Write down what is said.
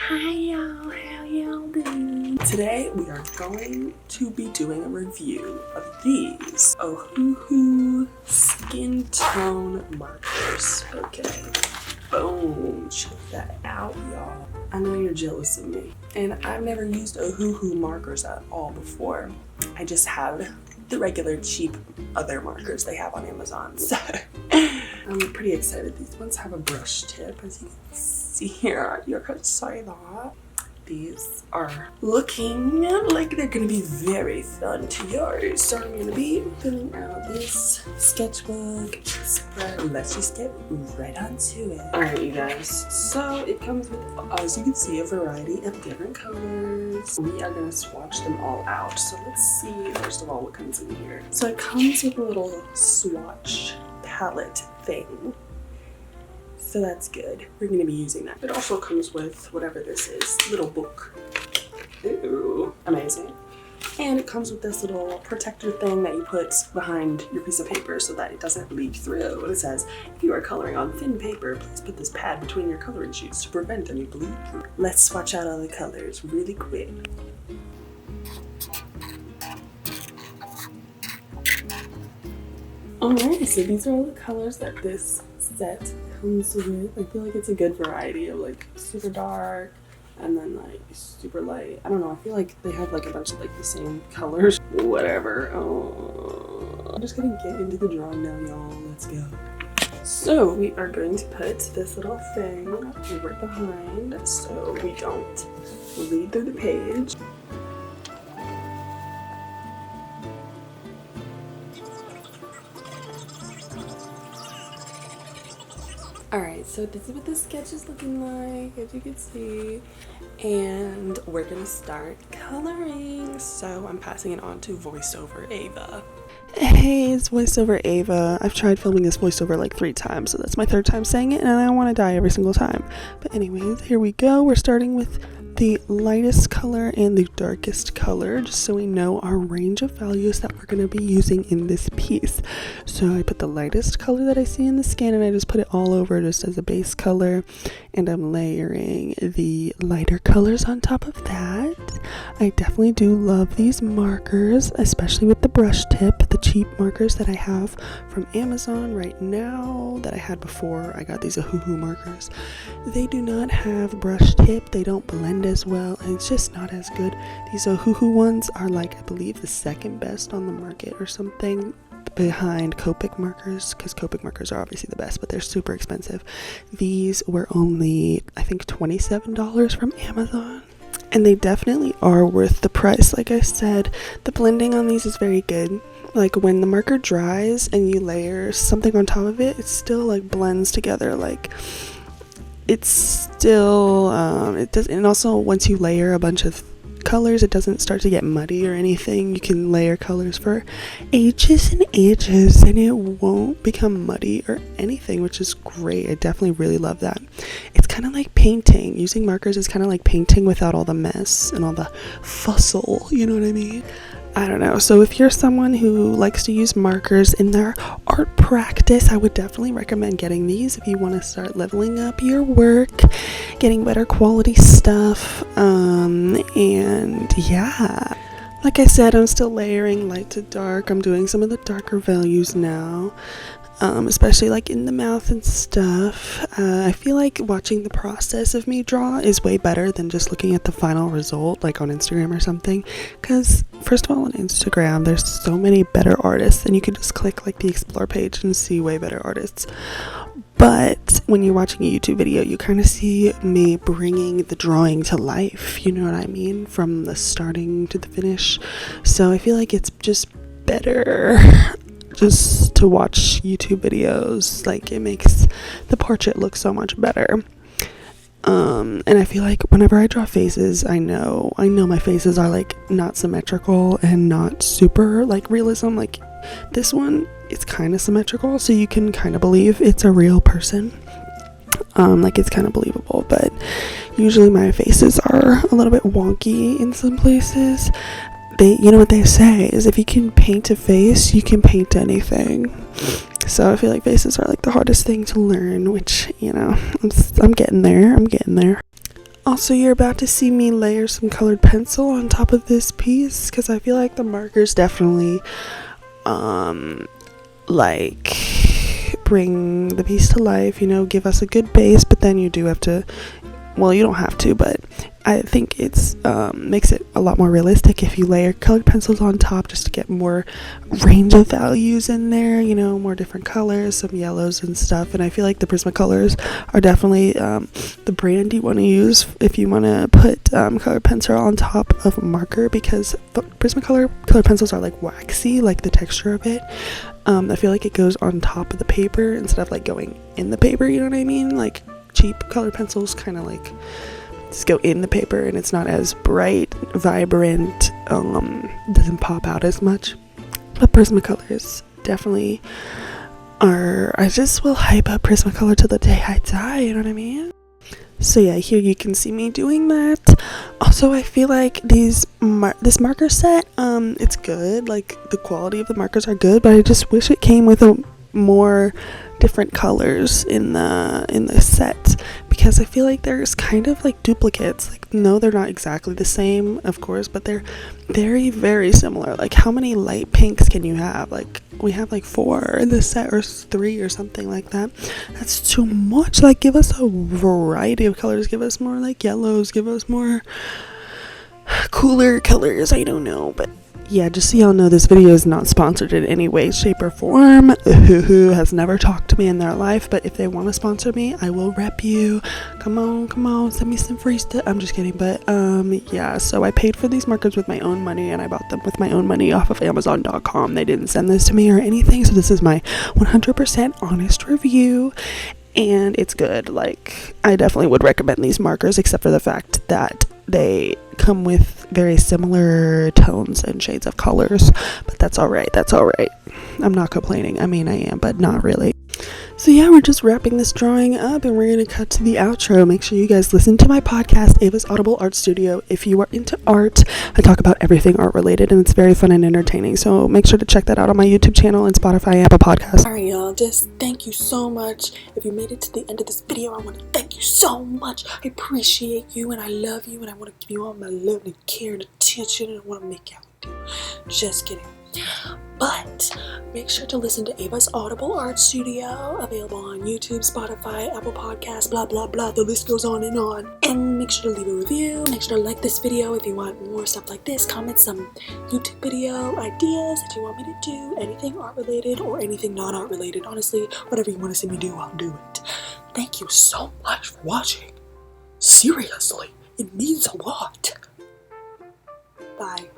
Hi y'all, how y'all doing? Today we are going to be doing a review of these OHUHU skin tone markers. Okay, boom, check that out y'all. I know you're jealous of me, and I've never used OHUHU markers at all before. I just have the regular cheap other markers they have on Amazon, so I'm pretty excited. These ones have a brush tip, as you can see here. You could say that. These are looking like they're gonna be very fun to use. So I'm gonna be filling out this sketchbook spread. Let's just get right onto it. Alright, you guys. So it comes with, as you can see, a variety of different colors. We are gonna swatch them all out. So let's see, first of all, what comes in here. So it comes with a little swatch palette thing. So that's good. We're gonna be using that. It also comes with whatever this is, little book. Ooh, amazing. And it comes with this little protector thing that you put behind your piece of paper so that it doesn't leak through. And it says, if you are coloring on thin paper, please put this pad between your coloring sheets to prevent any bleed through. Let's swatch out all the colors really quick. Alright, so these are all the colors that this set comes with. I feel like it's a good variety of like super dark and then like super light. I don't know, I feel like they have like a bunch of like the same colors. Whatever. Oh, I'm just gonna get into the drawing now, y'all. Let's go. So we are going to put this little thing right behind so we don't read through the page. Alright, so this is what the sketch is looking like, as you can see, and we're gonna start coloring. So I'm passing it on to voiceover Ava. Hey, it's voiceover Ava. I've tried filming this voiceover like 3 times, so that's my 3rd time saying it, and I don't want to die every single time. But anyways, here we go. We're starting with the lightest color and the darkest color, just so we know our range of values that we're going to be using in this piece. So I put the lightest color that I see in the skin and I just put it all over just as a base color, and I'm layering the lighter colors on top of that. I definitely do love these markers, especially with the brush tip, the cheap markers that I have from Amazon right now that I had before I got these OHUHU markers. They do not have brush tip, they don't blend as well, and it's just not as good. These OHUHU ones are like, I believe, the 2nd best on the market or something, behind Copic markers, because Copic markers are obviously the best, but they're super expensive. These were only, I think, $27 from Amazon. And they definitely are worth the price. Like I said, the blending on these is very good. Like when the marker dries and you layer something on top of it, it still like blends together. Like it's still, it does. And also once you layer a bunch of colors, it doesn't start to get muddy or anything. You can layer colors for ages and ages and it won't become muddy or anything, which is great. I definitely really love that. It's kind of like painting. Using markers is kind of like painting without all the mess and all the fussle, you know what I mean? I don't know. So if you're someone who likes to use markers in their art practice, I would definitely recommend getting these if you want to start leveling up your work, getting better quality stuff, and yeah. Like I said, I'm still layering light to dark. I'm doing some of the darker values now, especially like in the mouth and stuff. I feel like watching the process of me draw is way better than just looking at the final result like on Instagram or something, because first of all, on Instagram there's so many better artists and you could just click like the explore page and see way better artists. But when you're watching a YouTube video, you kind of see me bringing the drawing to life, you know what I mean, from the starting to the finish. So I feel like it's just better just to watch YouTube videos. Like it makes the portrait look so much better. And I feel like whenever I draw faces, I know my faces are like not symmetrical and not super like realism. Like this one, it's kind of symmetrical, so you can kind of believe it's a real person. Like it's kind of believable, but usually my faces are a little bit wonky in some places. You know what they say is if you can paint a face, you can paint anything. So I feel like faces are like the hardest thing to learn, which, you know, I'm getting there. Also, you're about to see me layer some colored pencil on top of this piece because I feel like the markers definitely like bring the piece to life, give us a good base, but then you do have to, well, you don't have to, but I think it's makes it a lot more realistic if you layer colored pencils on top just to get more range of values in there, more different colors, some yellows and stuff. And I feel like the Prismacolors are definitely the brand you want to use if you want to put colored pencil on top of a marker, because the Prismacolor colored pencils are like waxy, like the texture of it. I feel like it goes on top of the paper instead of like going in the paper, you know what I mean? Like cheap colored pencils kind of like just go in the paper and it's not as bright, vibrant, doesn't pop out as much. But Prismacolors definitely are, I just will hype up Prismacolor till the day I die, you know what I mean? So yeah, here you can see me doing that. Also, I feel like this marker set, it's good, like the quality of the markers are good, but I just wish it came with a more different colors in the set, because I feel like there's kind of like duplicates. Like, no, they're not exactly the same, of course, but they're very, very similar. Like, how many light pinks can you have? Like, we have like 4 in this set, or 3 or something like that. That's too much. Like, give us a variety of colors, give us more like yellows, give us more cooler colors. I don't know, but yeah, just so y'all know, this video is not sponsored in any way, shape, or form. OHUHU has never talked to me in their life, but if they want to sponsor me, I will rep you. Come on, send me some free stuff. I'm just kidding, but yeah, so I paid for these markers with my own money, and I bought them with my own money off of Amazon.com. They didn't send this to me or anything, so this is my 100% honest review, and it's good. Like, I definitely would recommend these markers, except for the fact that they come with very similar tones and shades of colors, but that's all right. I'm not complaining. I mean, I am, but not really. So yeah, we're just wrapping this drawing up and we're gonna cut to the outro. Make sure you guys listen to my podcast, Ava's Audible Art Studio. If you are into art, I talk about everything art related, and it's very fun and entertaining, so make sure to check that out on my YouTube channel and Spotify and Apple Podcasts. Alright y'all, just thank you so much. If you made it to the end of this video, I want to thank you so much. I appreciate you and I love you, and I want to give you all my love and care and attention, and I want to make out with you. Just kidding. But make sure to listen to Ava's Audible Art Studio, available on YouTube, Spotify, Apple Podcasts, blah blah blah, the list goes on. And make sure to leave a review, make sure to like this video if you want more stuff like this, comment some YouTube video ideas that you want me to do, anything art related or anything non-art related. Honestly, whatever you want to see me do, I'll do it. Thank you so much for watching. Seriously, it means a lot. Bye.